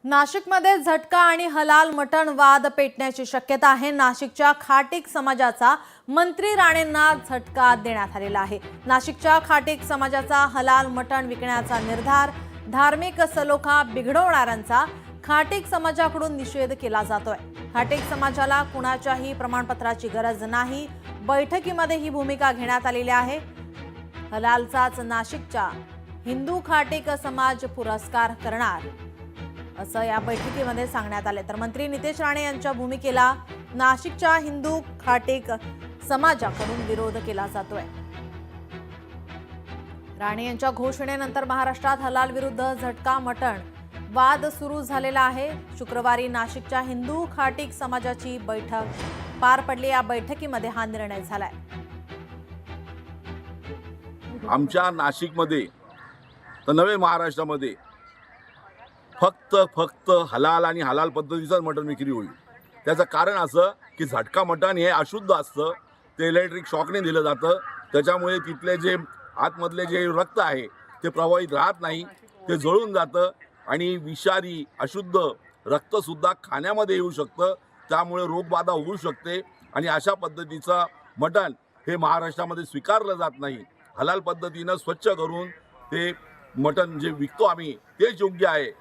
नाशिकमध्ये झटका आणि हलाल मटण वाद पेटण्याची शक्यता आहे। नाशिकच्या खाटीक समाजाचा मंत्री राणेंना झटका देण्यात आलेला आहे। नाशिकच्या खाटीक समाजाचा हलाल मटण विकण्याचा निर्धार, धार्मिक सलोखा बिघडवणाऱ्यांचा खाटीक समाजाकडून निषेध केला जातोय। खाटीक समाजाला कुणाच्याही प्रमाणपत्राची गरज नाही। बैठकीमध्ये ही भूमिका घेण्यात आलेली आहे। हलालचाच नाशिकच्या हिंदू खाटीक समाज पुरस्कार करणार असं या बैठकीमध्ये सांगण्यात आले। तर मंत्री नितेश राणे यांच्या भूमिकेला नाशिकच्या हिंदू खाटीक समाजाकडून विरोध केला जातोय। राणे यांच्या घोषणेनंतर महाराष्ट्रात हलाल विरुद्ध झटका मटण वाद सुरू झालेला आहे। शुक्रवारी नाशिकच्या हिंदू खाटीक समाजाची बैठक पार पडली। या बैठकीमध्ये हा निर्णय झालाय। आमच्या नाशिकमध्ये तर नवे महाराष्ट्रामध्ये फक्त हलाल आणि हलाल पद्धतीचं मटण विक्री होईल। त्याचं कारण असं की झटका मटण हे अशुद्ध असतं, ते इलेक्ट्रिक शॉकने दिलं जातं। त्याच्यामुळे तिथले जे आतमधले जे रक्त आहे ते प्रवाहित राहत नाही, ते जळून जातं आणि विषारी अशुद्ध रक्तसुद्धा खाण्यामध्ये येऊ शकतं। त्यामुळे रोगबाधा होऊ शकते आणि अशा पद्धतीचं मटण हे महाराष्ट्रामध्ये स्वीकारलं जात नाही। हलाल पद्धतीनं स्वच्छ करून ते मटण जे विकतो आम्ही तेच योग्य आहे।